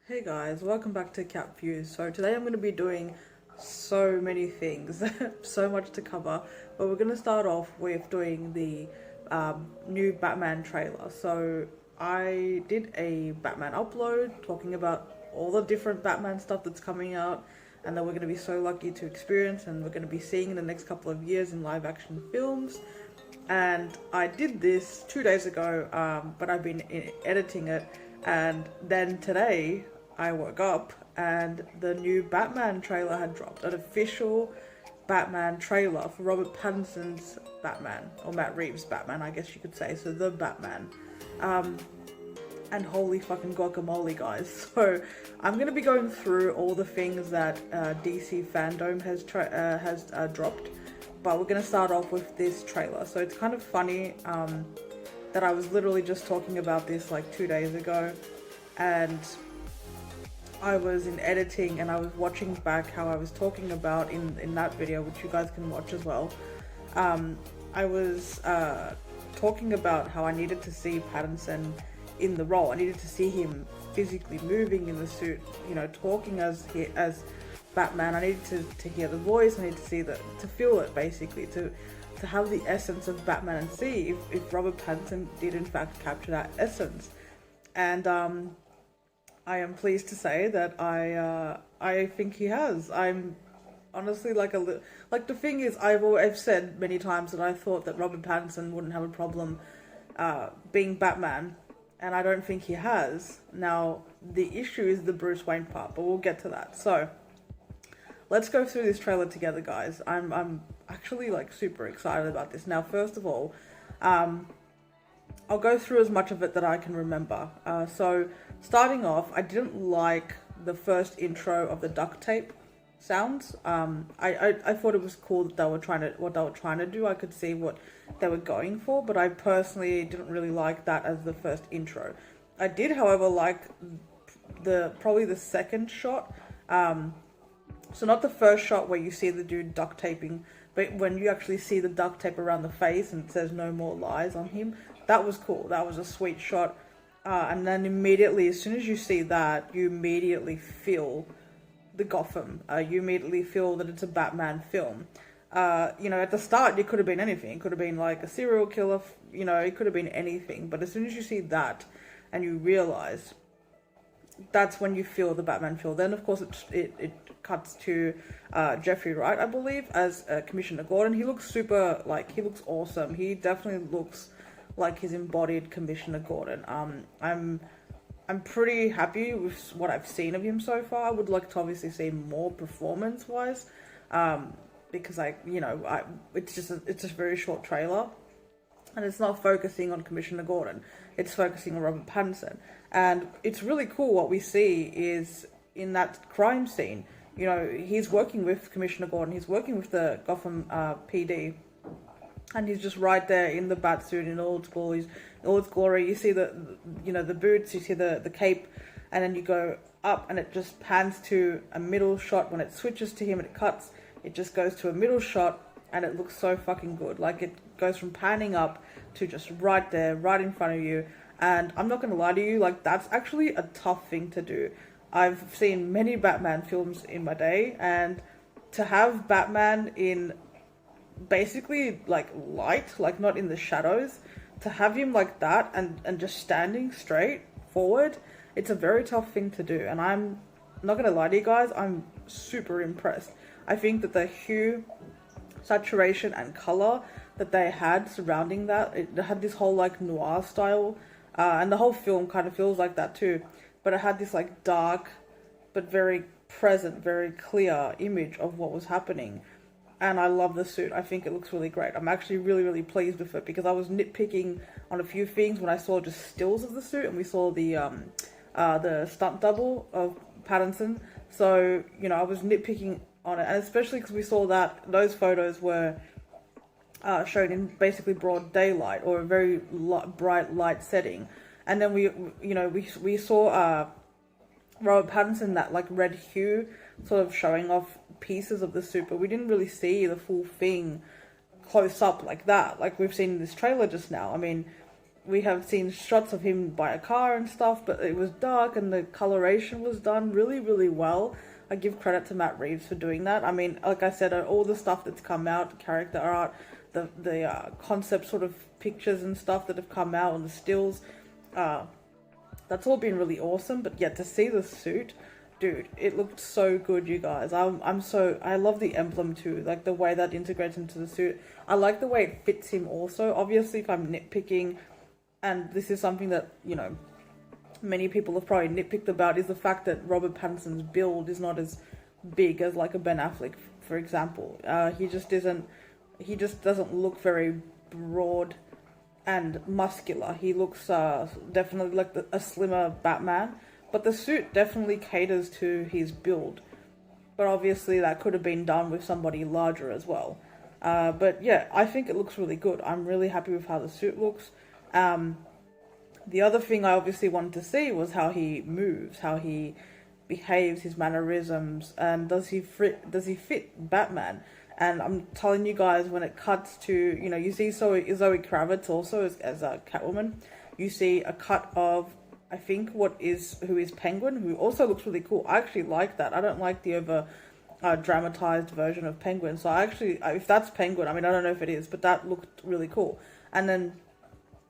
Hey guys, welcome back to Cap Views. So today I'm going to be doing so many things, so much to cover, but we're going to start off with doing the new Batman trailer. So I did a Batman upload talking about all the different Batman stuff that's coming out and that we're going to be so lucky to experience and we're going to be seeing in the next couple of years in live action films. And I did this 2 days ago, but I've been editing it, and then today I woke up and the new Batman trailer had dropped. An official Batman trailer for Robert Pattinson's Batman, or Matt Reeves' Batman, I guess you could say. So the Batman. And holy fucking guacamole, guys. So I'm going to be going through all the things that DC Fandom has dropped. But we're going to start off with this trailer. So it's kind of funny that I was literally just talking about this like 2 days ago. And I was in editing and I was watching back how I was talking about in that video, which you guys can watch as well. I was talking about how I needed to see Pattinson in the role. I needed to see him physically moving in the suit, you know, talking as Batman. I needed to hear the voice. I needed to see to feel it, basically, to have the essence of Batman and see if Robert Pattinson did in fact capture that essence. And I am pleased to say that I think he has. I'm honestly like the thing is, I've said many times that I thought that Robert Pattinson wouldn't have a problem being Batman, and I don't think he has. Now the issue is the Bruce Wayne part, but we'll get to that. So let's go through this trailer together, guys. I'm actually like super excited about this. Now, first of all, I'll go through as much of it that I can remember. So starting off, I didn't like the first intro of the duct tape sounds. I thought it was cool that they were trying to do. I could see what they were going for, but I personally didn't really like that as the first intro. I did, however, like probably the second shot. So not the first shot where you see the dude duct taping, but when you actually see the duct tape around the face and it says "No more lies" on him. That was cool. That was a sweet shot. And then immediately, as soon as you see that, you immediately feel the Gotham. You immediately feel that it's a Batman film. You know, at the start, it could have been anything. It could have been like a serial killer, you know, it could have been anything. But as soon as you see that and you realize, that's when you feel the Batman feel. Then, of course, it cuts to Jeffrey Wright, I believe, as Commissioner Gordon. He looks super, like, he looks awesome. He definitely looks like his embodied Commissioner Gordon. I'm pretty happy with what I've seen of him so far. I would like to obviously see more performance-wise, because it's a very short trailer, and it's not focusing on Commissioner Gordon. It's focusing on Robert Pattinson, and it's really cool. What we see is in that crime scene, you know, he's working with Commissioner Gordon. He's working with the Gotham PD. And he's just right there in the bat suit in all its glory. You see the boots, you see the cape, and then you go up and it just pans to a middle shot. When it switches to him and it cuts, it just goes to a middle shot and it looks so fucking good. Like, it goes from panning up to just right there, right in front of you. And I'm not going to lie to you, like, that's actually a tough thing to do. I've seen many Batman films in my day, and to have Batman in basically like light, like not in the shadows, to have him like that and just standing straight forward, it's a very tough thing to do. And I'm not gonna lie to you guys, I'm super impressed. I think that the hue, saturation and color that they had surrounding that, it had this whole like noir style, and the whole film kind of feels like that too, but it had this like dark but very present, very clear image of what was happening. And I love the suit. I think it looks really great. I'm actually really, really pleased with it, because I was nitpicking on a few things when I saw just stills of the suit, and we saw the stunt double of Pattinson. So, you know, I was nitpicking on it, and especially because we saw that those photos were shown in basically broad daylight, or a very bright light setting. And then we saw Robert Pattinson, that like red hue, sort of showing off pieces of the suit, but we didn't really see the full thing close up like that, like we've seen in this trailer just now. I mean, we have seen shots of him by a car and stuff, but it was dark and the coloration was done really, really well. I give credit to Matt Reeves for doing that. I mean, like I said, all the stuff that's come out, character art, the concept sort of pictures and stuff that have come out, and the stills, that's all been really awesome. But yeah, to see the suit, dude, it looked so good, you guys. I love the emblem too, like the way that integrates into the suit. I like the way it fits him also. Obviously, if I'm nitpicking, and this is something that, you know, many people have probably nitpicked about, is the fact that Robert Pattinson's build is not as big as like a Ben Affleck, for example. He just doesn't look very broad and muscular. He looks definitely like a slimmer Batman, but the suit definitely caters to his build. But obviously that could have been done with somebody larger as well. But yeah, I think it looks really good. I'm really happy with how the suit looks. The other thing I obviously wanted to see was how he moves, how he behaves, his mannerisms, and does he fit Batman? And I'm telling you guys, when it cuts to, you know, you see Zoe Kravitz also as a Catwoman. You see a cut of, I think, who is Penguin, who also looks really cool. I actually like that. I don't like the over dramatized version of Penguin. So I actually, if that's Penguin, I mean, I don't know if it is, but that looked really cool. And then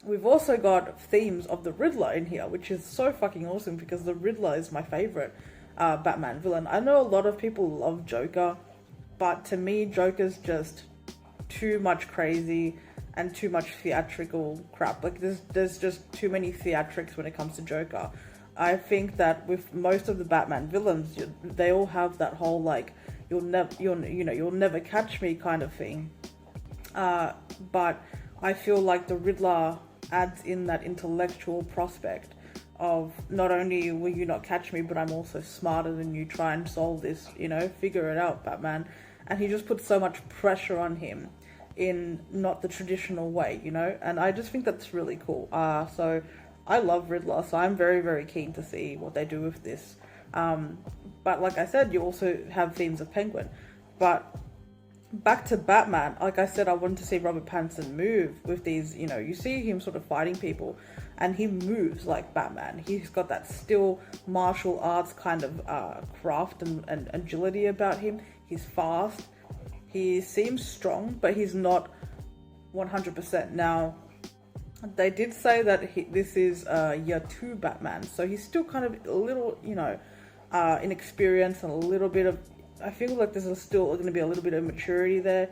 we've also got themes of the Riddler in here, which is so fucking awesome because the Riddler is my favorite Batman villain. I know a lot of people love Joker, but to me, Joker's just too much crazy and too much theatrical crap. Like there's just too many theatrics when it comes to Joker. I think that with most of the Batman villains, they all have that whole like you'll never catch me kind of thing. But I feel like the Riddler adds in that intellectual prospect of not only will you not catch me, but I'm also smarter than you. Try and solve this, figure it out, Batman. And he just puts so much pressure on him in not the traditional way, and I just think that's really cool. So I love Riddler, so I'm very, very keen to see what they do with this. But like I said, you also have themes of Penguin. But back to Batman, like I said, I wanted to see Robert Pattinson move with these, you see him sort of fighting people, and he moves like Batman. He's got that still martial arts kind of craft and agility about him. He's fast. He seems strong, but he's not 100%. Now, they did say that this is year 2 Batman, so he's still kind of a little, inexperienced and a little bit of, I feel like there's still going to be a little bit of maturity there.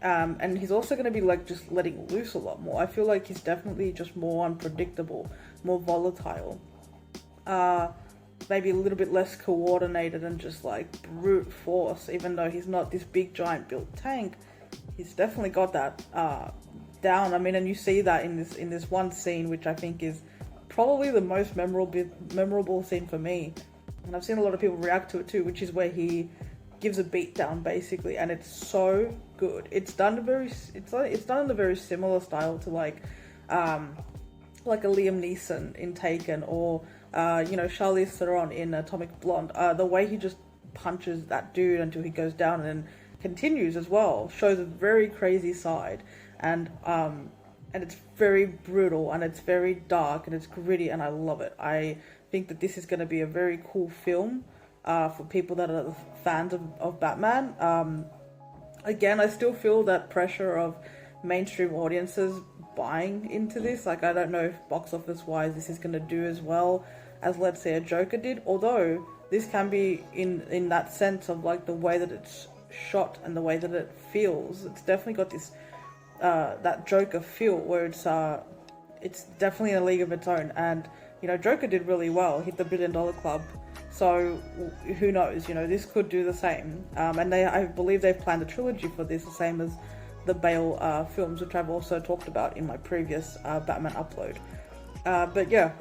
And he's also going to be like just letting loose a lot more. I feel like he's definitely just more unpredictable, more volatile. Maybe a little bit less coordinated and just like brute force, even though he's not this big giant built tank. He's definitely got that down. I mean, and you see that in this one scene, which I think is probably the most memorable scene for me. And I've seen a lot of people react to it too, which is where he gives a beat down basically, and it's so good. It's done in a very similar style to like a Liam Neeson in Taken, or Charlize Theron in Atomic Blonde. The way he just punches that dude until he goes down and then continues as well shows a very crazy side, and it's very brutal and it's very dark and it's gritty, and I love it. I think that this is going to be a very cool film for people that are fans of Batman. Again, I still feel that pressure of mainstream audiences buying into this. Like, I don't know if box office wise this is going to do as well as, let's say, a Joker did, although this can be in that sense of like the way that it's shot and the way that it feels. It's definitely got this that Joker feel where it's definitely in a league of its own. And Joker did really well, hit the $1 billion club. So who knows? This could do the same. And I believe they've planned a trilogy for this, the same as the Bale films, which I've also talked about in my previous Batman upload. But yeah,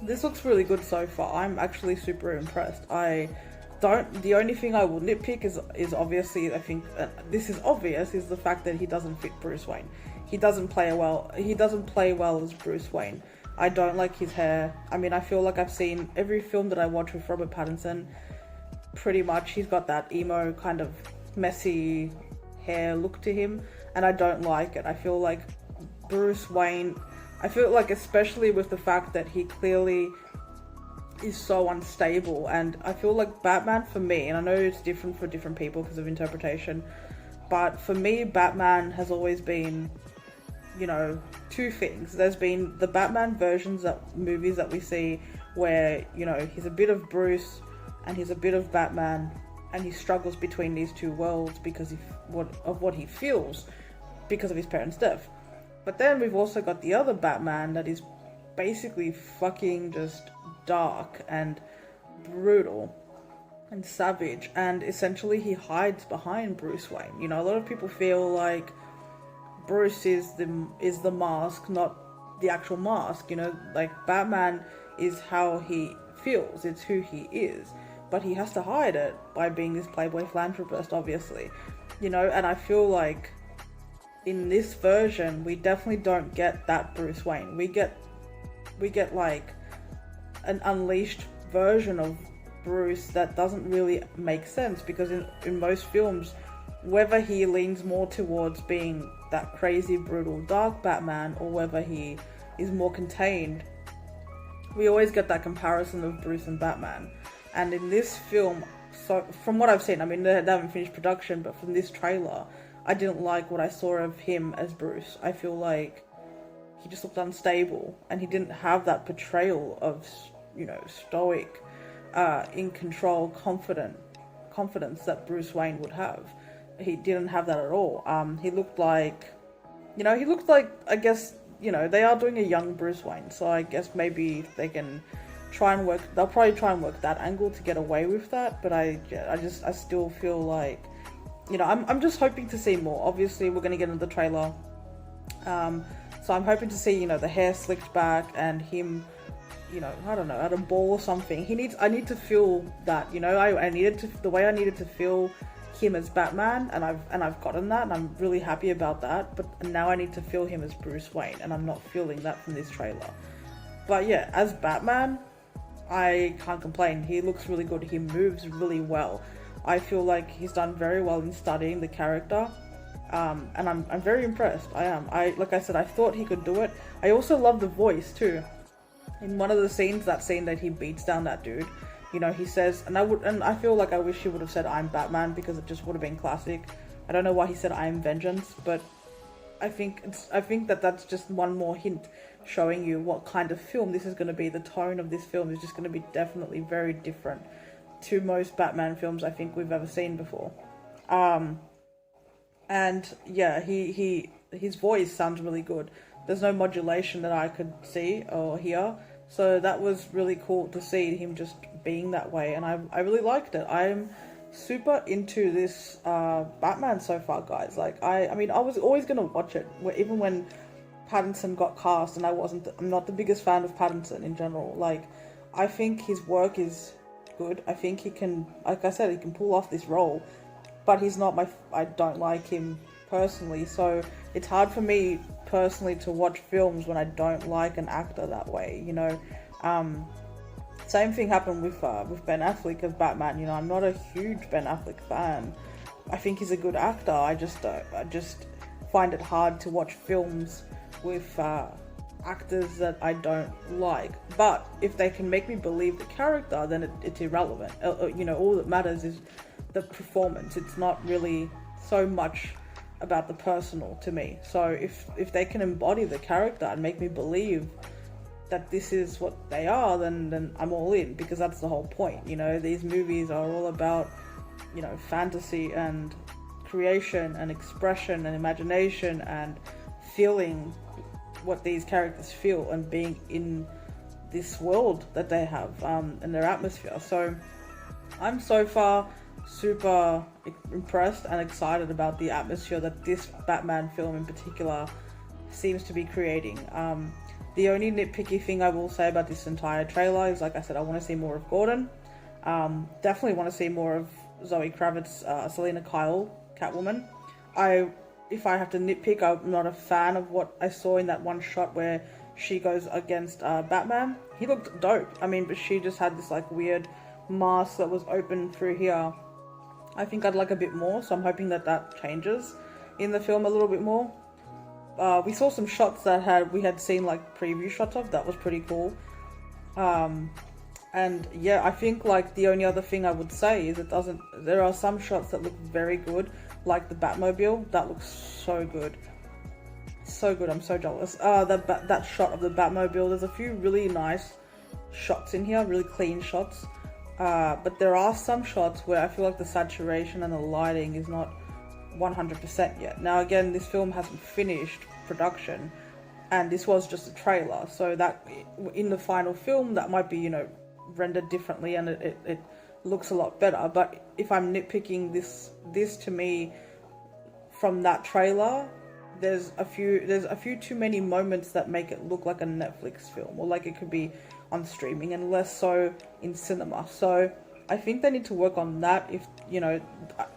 this looks really good so far. I'm actually super impressed. The only thing I will nitpick is obviously, I think this is obvious, is the fact that he doesn't fit Bruce Wayne. He doesn't play well as Bruce Wayne. I don't like his hair. I mean, I feel like I've seen every film that I watch with Robert Pattinson, pretty much he's got that emo kind of messy hair look to him, and I don't like it. I feel like Bruce Wayne I feel like, especially with the fact that he clearly is so unstable, and I feel like Batman, for me, and I know it's different for different people because of interpretation, but for me, Batman has always been, you know, two things. There's been the Batman versions of movies that we see where, you know, he's a bit of Bruce and he's a bit of Batman, and he struggles between these two worlds because of what he feels because of his parents' death. But then we've also got the other Batman that is basically fucking just dark and brutal and savage, and essentially he hides behind Bruce Wayne. You know, a lot of people feel like Bruce is the mask, not the actual mask. You know, like Batman is how he feels, it's who he is, but he has to hide it by being this playboy philanthropist, obviously. You know, and I feel like in this version we definitely don't get that Bruce Wayne. We get like an unleashed version of Bruce that doesn't really make sense, because in most films, whether he leans more towards being that crazy, brutal, dark Batman, or whether he is more contained, we always get that comparison of Bruce and Batman. And in this film, so from what I've seen, I mean, they haven't finished production, but from this trailer, I didn't like what I saw of him as Bruce. I feel like he just looked unstable, and he didn't have that portrayal of, you know, stoic, in control, confidence that Bruce Wayne would have. He didn't have that at all. He looked like, I guess, you know, they are doing a young Bruce Wayne, so I guess maybe they can they'll probably try and work that angle to get away with that, but I still feel like, you know, I'm just hoping to see more. Obviously, we're going to get into the trailer, so I'm hoping to see, you know, the hair slicked back and him, you know, I don't know, at a ball or something. I need to feel that, you know, the way I needed to feel him as Batman, and I've gotten that, and I'm really happy about that. But now I need to feel him as Bruce Wayne, and I'm not feeling that from this trailer. But yeah, as Batman, I can't complain. He looks really good. He moves really well. I feel like he's done very well in studying the character, and I'm very impressed. I am. Like I said, I thought he could do it. I also love the voice too. In one of the scenes, that scene that he beats down that dude, you know, he says, and I feel like I wish he would have said "I'm Batman," because it just would have been classic. I don't know why he said "I'm Vengeance," but I think that that's just one more hint showing you what kind of film this is going to be. The tone of this film is just going to be definitely very different to most Batman films I think we've ever seen before. And yeah, his voice sounds really good. There's no modulation that I could see or hear, so that was really cool to see him just being that way, and I really liked it. I'm super into this Batman so far, guys. Like, I mean, I was always gonna watch it, even when Pattinson got cast, and I'm not the biggest fan of Pattinson in general. Like, I think his work is good. I think he can, like I said, he can pull off this role, but I don't like him personally, so it's hard for me personally to watch films when I don't like an actor that way, you know. Same thing happened with Ben Affleck as Batman. You know, I'm not a huge Ben Affleck fan. I think he's a good actor. I just find it hard to watch films with actors that I don't like. But if they can make me believe the character, then it's irrelevant. You know, all that matters is the performance. It's not really so much about the personal to me. So if they can embody the character and make me believe that this is what they are, then I'm all in, because that's the whole point. You know, these movies are all about, you know, fantasy and creation and expression and imagination and feeling what these characters feel and being in this world that they have, and their atmosphere. So I'm so far super impressed and excited about the atmosphere that this Batman film in particular seems to be creating. The only nitpicky thing I will say about this entire trailer is, like I said, I want to see more of Gordon. Definitely want to see more of Zoe Kravitz, Selena Kyle, Catwoman. If I have to nitpick, I'm not a fan of what I saw in that one shot where she goes against Batman. He looked dope. I mean, but she just had this like weird mask that was open through here. I think I'd like a bit more, so I'm hoping that changes in the film a little bit more. we saw some shots that we had seen like preview shots of. That was pretty cool. And yeah, I think like the only other thing I would say is there are some shots that look very good, like the Batmobile. That looks so good. So good, I'm so jealous. That shot of the Batmobile, there's a few really nice shots in here, really clean shots. But there are some shots where I feel like the saturation and the lighting is not 100% yet. Now again, this film hasn't finished production, and this was just a trailer, so that in the final film that might be, you know, rendered differently and it looks a lot better. But if I'm nitpicking this to me from that trailer, there's a few too many moments that make it look like a Netflix film, or like it could be on streaming, and less so in cinema. So I think they need to work on that.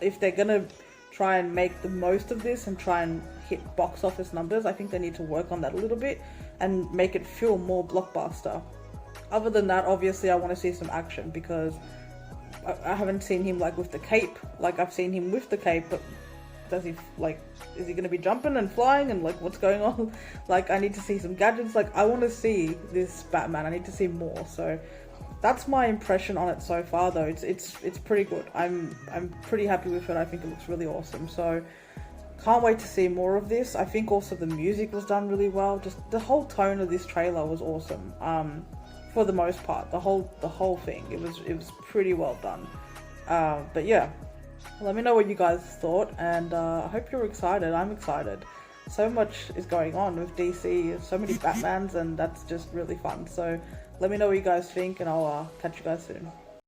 If they're gonna try and make the most of this and try and hit box office numbers, I think they need to work on that a little bit and make it feel more blockbuster. Other than that, obviously I want to see some action, because I haven't seen him like with the cape. Like, I've seen him with the cape, but is he going to be jumping and flying and like what's going on? Like, I need to see some gadgets. Like, I want to see this Batman. I need to see more. So that's my impression on it so far, though. It's pretty good. I'm pretty happy with it. I think it looks really awesome. So can't wait to see more of this. I think also the music was done really well. Just the whole tone of this trailer was awesome. For the most part, the whole thing, it was pretty well done. But yeah, let me know what you guys thought, and I hope you're excited. I'm excited. So much is going on with DC, so many Batmans, and that's just really fun. So let me know what you guys think, and I'll catch you guys soon.